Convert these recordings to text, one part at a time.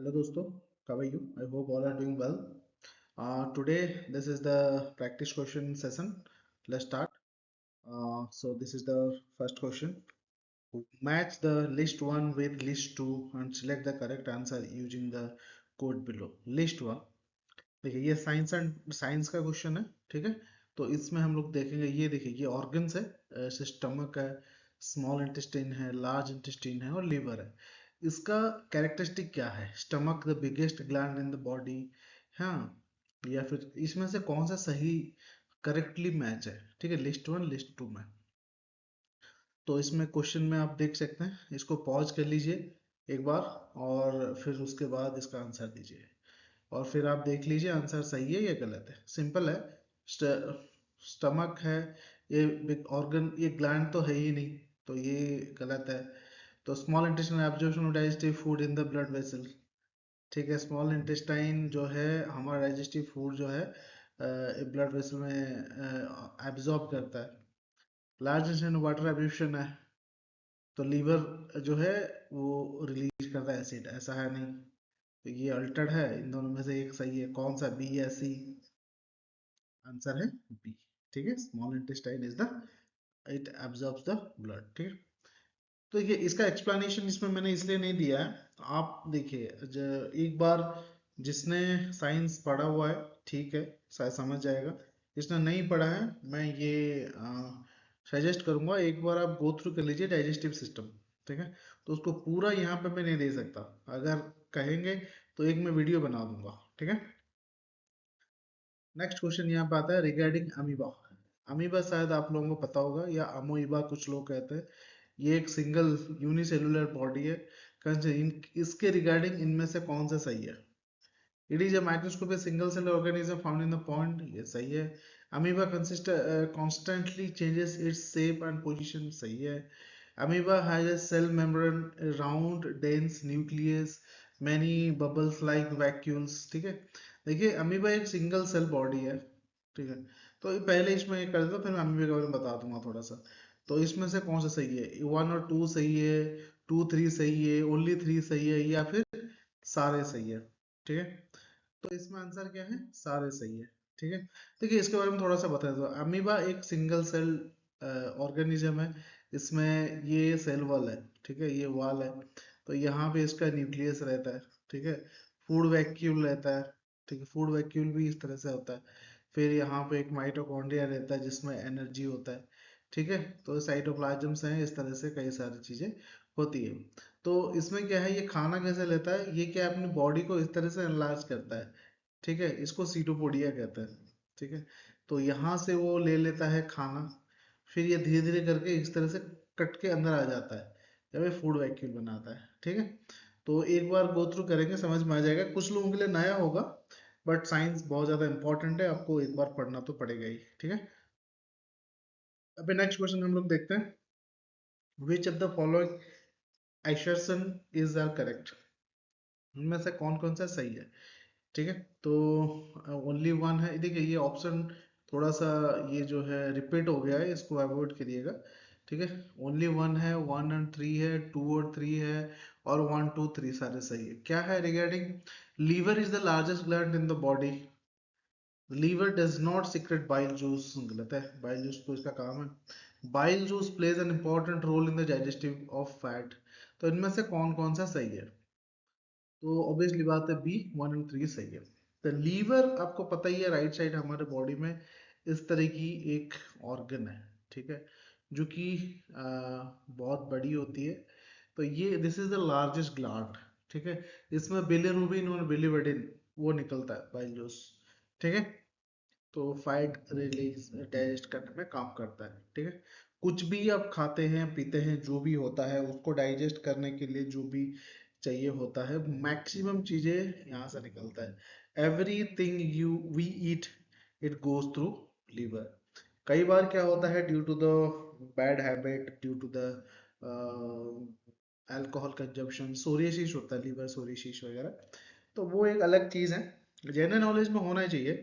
Hello dosto, how are you? I hope all are doing well. Today this is the practice question session. Let's start. So this is the first question. Match the list 1 with list 2 and select the correct answer using the code below. List 1, देखिए ये science का question है, ठीक है। तो इसमें हम लोग देखेंगे, ये देखिए ये ऑर्गन्स है, स्टमक है, स्मॉल इंटेस्टाइन है, लार्ज इंटेस्टाइन है और लीवर है। इसका कैरेक्टरिस्टिक क्या है? Stomach the biggest gland in the body, हाँ, या फिर इसमें से कौन सा सही करेक्टली मैच है, ठीक है, लिस्ट 1 लिस्ट 2 में। तो इसमें क्वेश्चन में आप देख सकते हैं, इसको पॉज कर लीजिए एक बार और फिर उसके बाद इसका आंसर दीजिए और फिर आप देख लीजिए आंसर सही है या गलत है। सिंपल है। स्टमक है, ये बिग ऑर्गन, ये ग्लैंड तो है ही नहीं, तो ये गलत है। तो small intestine absorption of digestive food in the blood vessel, ठीक है। स्मॉल इंटेस्टाइन जो है हमारा डाइजेस्टिव फूड जो है ब्लड वेसल में एब्जॉर्ब करता है। लार्ज इंटेस्टाइन वाटर एब्जॉर्प्शन है, तो लीवर जो है वो रिलीज करता है एसिड, ऐसा है नहीं। तो ये अल्टर्ड है, इन दोनों में से एक सही है। कौन सा, बी या सी? आंसर है बी, ठीक है। Small intestine is the, it absorbs the blood, ठीक है। तो ये इसका एक्सप्लेनेशन इसमें मैंने इसलिए नहीं दिया है, आप देखिए एक बार जिसने साइंस पढ़ा हुआ है, ठीक है, शायद समझ जाएगा। जिसने नहीं पढ़ा है, मैं ये सजेस्ट करूंगा एक बार आप गो थ्रू कर लीजिए डाइजेस्टिव सिस्टम, ठीक है। तो उसको पूरा यहाँ पे मैं नहीं दे सकता, अगर कहेंगे तो एक मैं वीडियो बना दूंगा, ठीक है। नेक्स्ट क्वेश्चन यहाँ पे आता है रिगार्डिंग अमीबा। अमीबा शायद आप लोगों को पता होगा, या अमोइबा कुछ लोग कहते हैं। ये एक सिंगल यूनिसेलुलर बॉडी है। इसके रिगार्डिंग इनमें से कौन सा सही है? It is a microscopic single cell organism found in the pond, ये सही है। Amoeba consist constantly changes its shape and position, सही है। Amoeba has a cell membrane, a round dense nucleus, many bubbles like vacuoles, ठीक है। देखिए amoeba एक single cell body है, ठीक है। तो पहले इसमें ये कर देता हूँ, फिर मैं अमीबा के बारे में बता दूंगा थोड़ा सा। तो इसमें से कौन सा सही है? 1 और 2 सही है, 2 3 सही है, ओनली 3 सही है, या फिर सारे सही है, ठीक है। तो इसमें आंसर क्या है? सारे सही है, ठीक है। देखिए इसके बारे में थोड़ा सा बता दो। अमीबा एक सिंगल सेल ऑर्गेनिज्म है। इसमें ये सेल वॉल है, ठीक है, ये वॉल है। तो यहाँ पे इसका न्यूक्लियस रहता है, ठीक है। फूड वैक्यूल रहता है, ठीक है, फूड वैक्यूल भी इस तरह से होता है। फिर यहाँ पे एक माइटोकॉन्ड्रिया रहता है जिसमें एनर्जी होता है, ठीक है। तो साइटोप्लाज्म्स हैं, इस तरह से कई सारी चीजें होती है। तो इसमें क्या है, ये खाना कैसे लेता है? ये क्या अपनी बॉडी को इस तरह से एनलार्ज करता है, ठीक है। इसको सीटोपोडिया कहते हैं, ठीक है। तो यहाँ से वो ले लेता है खाना, फिर ये धीरे धीरे करके इस तरह से कट के अंदर आ जाता है, जब ये फूड वैक्यूल बनाता है, ठीक है। तो एक बार गो थ्रू करेंगे समझ में आ जाएगा, कुछ लोगों के लिए नया होगा, बट साइंस बहुत ज्यादा इंपॉर्टेंट है, आपको एक बार पढ़ना तो पड़ेगा ही, ठीक है। अभी नेक्स्ट क्वेश्चन हम लोग देखते हैं। Which of the following assertion is are correct? उनमें से कौन कौन सा सही है, ठीक है। तो ओनली वन है, देखिए ये ऑप्शन थोड़ा सा ये जो है रिपीट हो गया है, इसको अवॉइड करिएगा, ठीक है। ओनली वन है, 1 और 3 है, 2 और 3 है, और 1 2 3 सारे सही है। क्या है regarding liver is the largest gland in the body, liver does not secrete bile juice, गलत है। बाइल जूस तो इसका काम है। Bile juice plays an important role in the digestive of fat. तो इनमें से कौन कौन सा सही है? तो ऑब्वियसली बात है बी, 1 और 3 सही है। तो लीवर आपको पता ही है, राइट साइड हमारे बॉडी में इस तरह की एक ऑर्गन है, ठीक है, जो कि बहुत बड़ी होती है। तो ये this is the largest gland, ठीक है। इसमें बिलिरुबिन और बिलिवर्डिन वो निकलता है बाइल जूस, ठीक है। तो फैट रिलीज डाइजेस्ट करने में काम करता है, ठीक है। कुछ भी आप खाते हैं पीते हैं, जो भी होता है उसको डाइजेस्ट करने के लिए जो भी चाहिए होता है, मैक्सिमम चीजें यहाँ से निकलता है। Everything you we eat, it goes through liver. कई बार क्या होता है, due to the bad habit, due to the alcohol consumption, psoriasis होता है, लीवर सोरियासिस वगैरह। तो वो एक अलग चीज है, जनरल नॉलेज में होना चाहिए,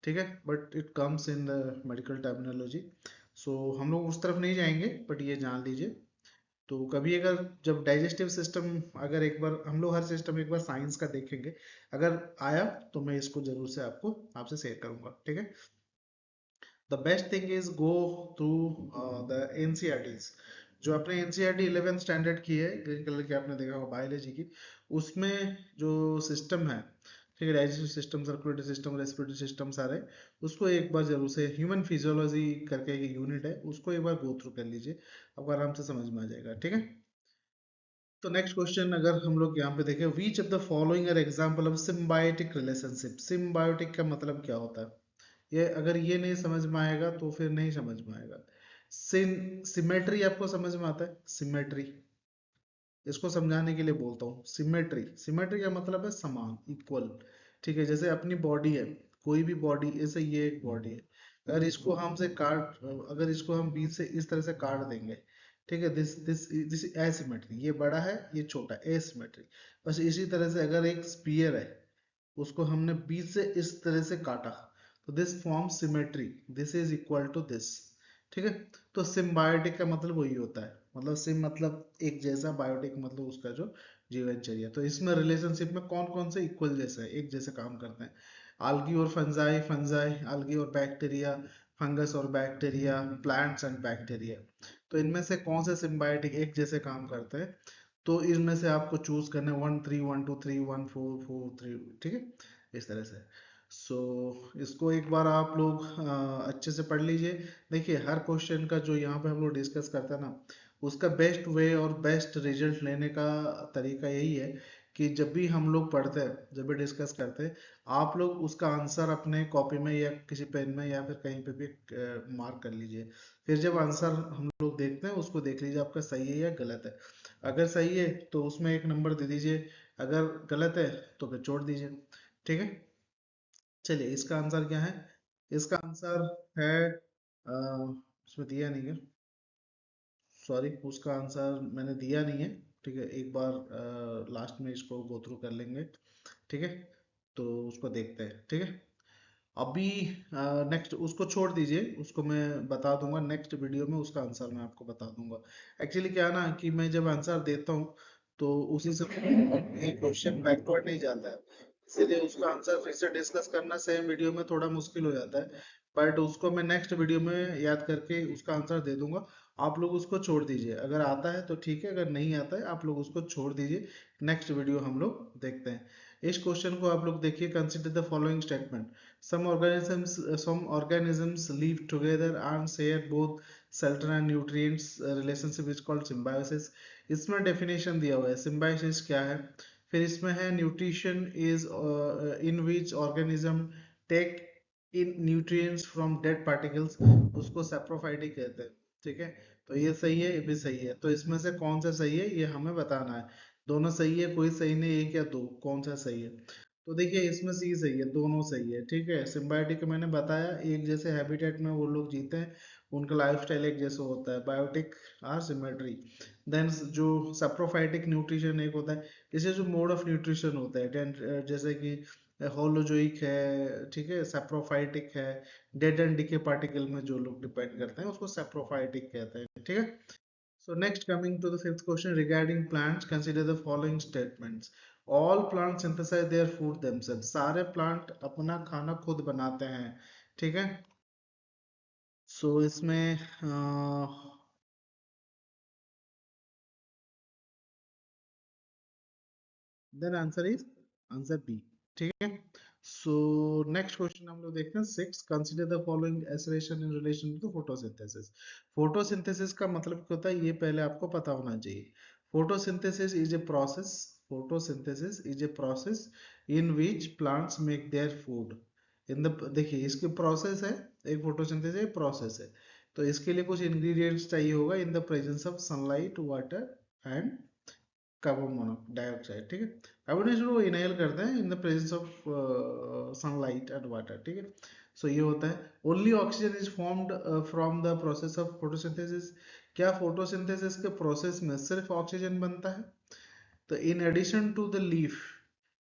ठीक है, but it comes in the medical terminology. So हम लोग उस तरफ नहीं जाएंगे, बट ये जान लीजिए। तो कभी अगर जब डाइजेस्टिव सिस्टम, अगर एक बार हम लोग हर सिस्टम एक बार साइंस का देखेंगे, अगर आया तो मैं इसको जरूर से आपको आपसे शेयर करूंगा, ठीक है। The best thing is go through the NCERTs. जो आपने एनसीईआरटी 11th स्टैंडर्ड की है, ग्रीन कलर की आपने देखा होगा बायोलॉजी की, उसमें जो सिस्टम है, ठीक है, digestive system, circulatory system, respiratory system सारे, उसको एक बार जरूर से, ह्यूमन फिजियोलॉजी करके एक यूनिट है, उसको एक बार गो थ्रू कर लीजिए, आपको आराम से समझ में आ जाएगा, ठीक है। तो नेक्स्ट क्वेश्चन अगर हम लोग यहाँ पे देखें, which of the following are example of symbiotic relationship. Symbiotic का मतलब क्या होता है, ये अगर ये नहीं समझ में आएगा तो फिर नहीं समझ में आएगा। सिमेट्री आपको समझ में आता है, सिमेट्री, इसको समझाने के लिए बोलता हूँ, सिमेट्री, सिमेट्री का मतलब है समान, इक्वल, ठीक है। जैसे अपनी बॉडी है, कोई भी बॉडी, ऐसे ये एक बॉडी है, अगर इसको हमसे काट, अगर इसको हम बीच से इस तरह से काट देंगे, ठीक है, दिस दिस दिस एसिमेट्री, ये बड़ा है ये छोटा, एसिमेट्री। बस इसी तरह से अगर एक स्पीयर है, उसको हमने बीच से इस तरह से काटा, तो this form symmetry, this is equal to this, ठीक है। तो सिम्बायोटिक का मतलब वही होता है, मतलब सिम मतलब एक जैसा, बायोटिक मतलब उसका जो जीवनचर्या। तो इसमें रिलेशनशिप में कौन कौन से इक्वल जैसे है, एक जैसे काम करते हैं, आल्गी और फंजाई, फंजाई आल्गी और बैक्टीरिया, फंगस और बैक्टीरिया, प्लांट्स एंड बैक्टीरिया। तो इनमें से कौन से सिम्बायोटिक एक जैसे काम करते हैं, तो इनमें से आपको चूज करना है 1 3 1 2 3 1 4 4 3, ठीक है, इस तरह से। सो इसको एक बार आप लोग अच्छे से पढ़ लीजिए। देखिए हर क्वेश्चन का जो यहाँ पे हम लोग डिस्कस करते हैं ना, उसका बेस्ट वे और बेस्ट रिजल्ट लेने का तरीका यही है कि जब भी हम लोग पढ़ते हैं, जब भी डिस्कस करते हैं, आप लोग उसका आंसर अपने कॉपी में या किसी पेन में या फिर कहीं पे भी मार्क कर लीजिए। फिर जब आंसर हम लोग देखते हैं, उसको देख लीजिए आपका सही है या गलत है। अगर सही है तो उसमें एक नंबर दे दीजिए, अगर गलत है तो फिर छोड़ दीजिए, ठीक है। चलिए इसका आंसर क्या है, इसका आंसर है उसमें दिया नहीं है, सॉरी, उसका आंसर मैंने दिया नहीं है, ठीक है। एक बार लास्ट में इसको गो थ्रू कर लेंगे, ठीक है। तो उसको देखते हैं, ठीक है। अभी नेक्स्ट उसको छोड़ दीजिए, उसको मैं बता दूंगा नेक्स्ट वीडियो में, उसका आंसर मैं आपको बता दूंगा। एक्चुअली क्या है ना कि मैं जब आंसर देता हूँ तो उसी से एक क्वेश्चन बैकवर्ड नहीं जाता है, इसीलिए उसका आंसर फिर से डिस्कस करना सेम वीडियो में थोड़ा मुश्किल हो जाता है। बट उसको मैं नेक्स्ट वीडियो में याद करके उसका आंसर दे दूंगा, आप लोग उसको छोड़ दीजिए, अगर आता है तो ठीक है, अगर नहीं आता है आप लोग उसको छोड़ दीजिए, नेक्स्ट वीडियो हम लोग देखते हैं। इस क्वेश्चन को आप लोग देखिए, consider the following statement, some organisms live together and share both shelter and nutrients, relationship is called symbiosis। इसमें डेफिनेशन दिया हुआ है symbiosis क्या है, फिर इसमें है nutrition is in which organism take in nutrients from dead particles, उसको सैप्रोफाइटिक कहते हैं, ठीक है। तो ये सही है, ये भी सही है, तो इसमें से कौन सा सही है ये हमें बताना है। दोनों सही है, कोई सही नहीं, एक या दो, कौन सा सही है। तो देखिए इसमें सी सही है, दोनों सही है, ठीक है। सिम्बायोटिक मैंने बताया, एक जैसे हैबिटेट में वो लोग जीते हैं, उनका लाइफस्टाइल एक जैसा होता है, बायोटिक आर सिमेट्री। देन जो सप्रोफाइटिक न्यूट्रिशन एक होता है, इसे जो मोड ऑफ न्यूट्रिशन होता है, जैसे कि होलोजोइक है, ठीक है, सप्रोफाइटिक है, डेड एंड डिके पार्टिकल में जो लोग डिपेंड करते हैं उसको सप्रोफाइटिक कहते हैं, ठीक है। So next coming to the fifth question regarding plants, consider the following statements. All plants synthesize their food themselves. सारे प्लांट अपना खाना खुद बनाते हैं, ठीक है। सो इसमें then answer is answer B, ठीक है। सो नेक्स्ट क्वेश्चन हम लोग देखते हैं six, consider the following assertion in relation to photosynthesis. Photosynthesis का मतलब क्या होता है ये पहले आपको पता होना चाहिए। Photosynthesis is a process, photosynthesis is a process in which plants make their food in the, देखिए इसकी प्रोसेस है, एक फोटोसिंथेसिस एक प्रोसेस है, तो इसके लिए कुछ इंग्रेडिएंट्स चाहिए होगा, in the presence of sunlight, water and carbon dioxide, ठीक है। कार्बन डाइऑक्साइड वो इनहेल करते हैं in the presence of sunlight and water, ठीक है। सो ये होता है, only oxygen is formed from the process of photosynthesis. क्या फोटोसिंथेसिस के प्रोसेस में सिर्फ ऑक्सीजन बनता है? तो in addition to the leaf,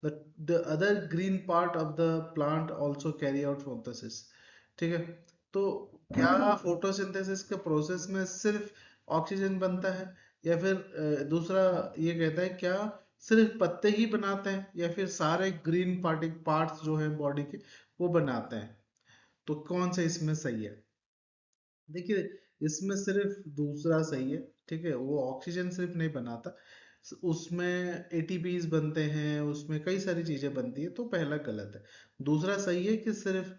the other green part of the plant also carry out photosynthesis, ठीक है। तो क्या फोटोसिंथेसिस के प्रोसेस में सिर्फ ऑक्सीजन बनता है, या फिर दूसरा ये कहता है क्या सिर्फ पत्ते ही बनाते हैं या फिर सारे ग्रीन पार्ट्स जो है बॉडी के वो बनाते हैं। तो कौन सा इसमें सही है? देखिए इसमें सिर्फ दूसरा सही है, ठीक है, वो ऑक्सीजन सिर्फ नहीं बनाता, उसमें एटीपीज बनते हैं, उसमें कई सारी चीजें बनती है, तो पहला गलत है। दूसरा सही है कि सिर्फ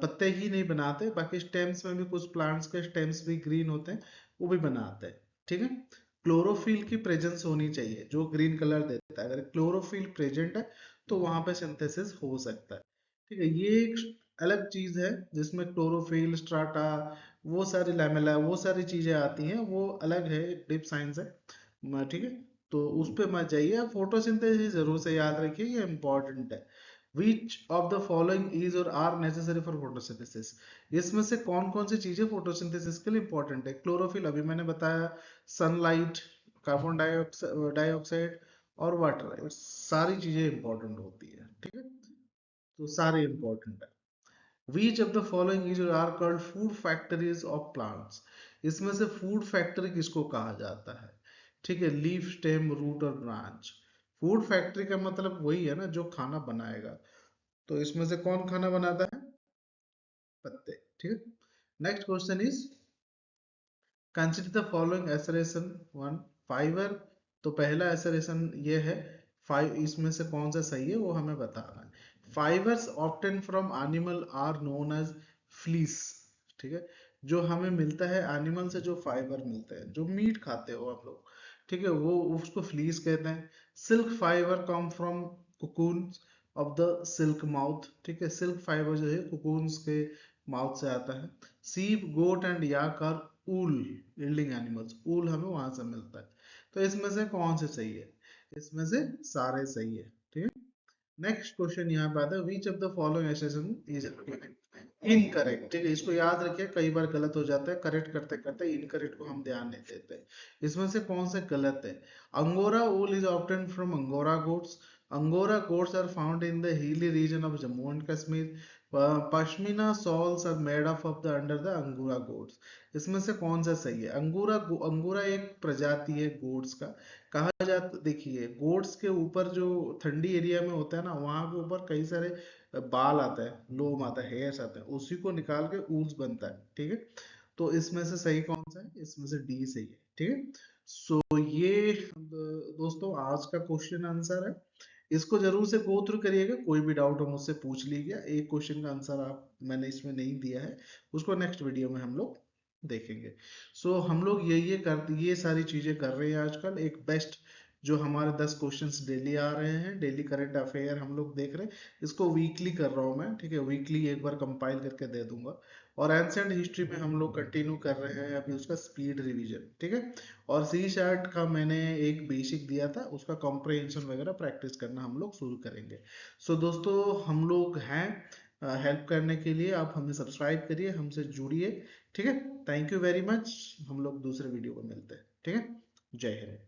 पत्ते ही नहीं बनाते, बाकी स्टेम्स में भी कुछ प्लांट्स के स्टेम्स भी ग्रीन होते हैं, वो भी बनाते हैं, ठीक है। क्लोरोफिल की प्रेजेंस होनी चाहिए जो ग्रीन कलर देता है, अगर क्लोरोफिल प्रेजेंट है तो वहां पे सिंथेसिस हो सकता है, ठीक है। ये एक अलग चीज है जिसमें क्लोरोफिल, स्ट्राटा, वो सारी लैमेला, वो सारी चीजें आती हैं, वो अलग है, डीप साइंस है, ठीक है। तो उस पे मत जाइए, आप फोटोसिंथेसिस जरूर से याद रखिए, ये इंपॉर्टेंट है। Which of the following is और आर नेसेसरी फॉर फोटोसिंथेसिस? इसमें से कौन कौन सी चीजें फोटोसिंथेसिस के लिए इंपॉर्टेंट है? क्लोरोफिल अभी मैंने बताया, सनलाइट, कार्बन डाइऑक्साइड और वाटर, सारी चीजें इंपॉर्टेंट होती है, ठीक है, तो सारे इंपॉर्टेंट है। Which of the following is or are called food factories of plants? इसमें से फूड फैक्ट्री किसको कहा जाता है? ठीक है, लीफ, स्टेम, रूट और ब्रांच। फूड फैक्ट्री का मतलब वही है ना जो खाना बनाएगा, तो इसमें से कौन खाना बनाता है? पत्ते, ठीक है। Next question is consider the following एसरेशन one fibre. तो पहला एसरेशन ये है, फाइव, इसमें से कौन सा सही है वो हमें बताना है। Fibres obtain from animal are known as fleece, ठीक है, जो हमें मिलता है एनिमल से, जो फाइबर मिलते हैं, जो मीट खाते हो आप लोग, ठीक है, वो उसको फ्लीस कहते हैं। Silk fibre come from cocoon of the silk mouth, ठीक है, सिल्क फाइबर जो है कोकून्स के माउथ से आता है। Sheep, goat and yak are wool yielding animals, wool हमें वहां से मिलता है। तो इसमें से कौन से सही है? इसमें से सारे सही है, ठीक है। नेक्स्ट क्वेश्चन यहाँ पे आता है, which of the following assertion is incorrect, ठीक है, इसको याद रखिए, कई बार गलत हो जाता है, करेक्ट करते करते इनकरेक्ट को हम ध्यान नहीं देते। इसमें से कौन से गलत है? Angora wool is obtain from angora goats, angora goats are found in the hilly region of Jammu and Kashmir, pashmina shawls are made of the under the angora goats. इसमें से कौन सा सही है? अंगूरा एक प्रजाति है गोट्स का, कहा जाता, देखिए गोट्स के ऊपर जो ठंडी एरिया में होता है ना, वहां के ऊपर कई सारे बाल आता है, लोम आता है, हेयर्स आता है, उसी को निकाल के ऊल्स बनता है, ठीक है। तो इसमें से सही कौन सा है? इसमें से डी सही है, ठीक है। सो ये दोस्तों आज का क्वेश्चन आंसर है, इसको जरूर से गो थ्रू करिएगा, कोई भी डाउट हो मुझसे पूछ लीजिए। एक क्वेश्चन का आंसर आप मैंने इसमें नहीं दिया है, उसको नेक्स्ट वीडियो में हम लोग देखेंगे। हम लोग ये सारी चीजें कर रहे हैं आजकल, एक बेस्ट जो हमारे 10 क्वेश्चंस डेली आ रहे हैं, डेली करंट अफेयर हम लोग देख रहे हैं, इसको वीकली कर रहा हूँ मैं, ठीक है, वीकली एक बार कंपाइल करके दे दूंगा। और एंशिएंट हिस्ट्री में हम लोग कंटिन्यू कर रहे हैं अभी उसका स्पीड रिवीजन, ठीक है। और सी शार्ट का मैंने एक बेसिक दिया था, उसका कॉम्प्रहेंशन वगैरह प्रैक्टिस करना हम लोग शुरू करेंगे। दोस्तों हम लोग हैं हेल्प करने के लिए, आप हमें सब्सक्राइब करिए, हमसे जुड़िए, ठीक है। थैंक यू वेरी मच, हम लोग दूसरे वीडियो में मिलते हैं, ठीक है। जय हिंद।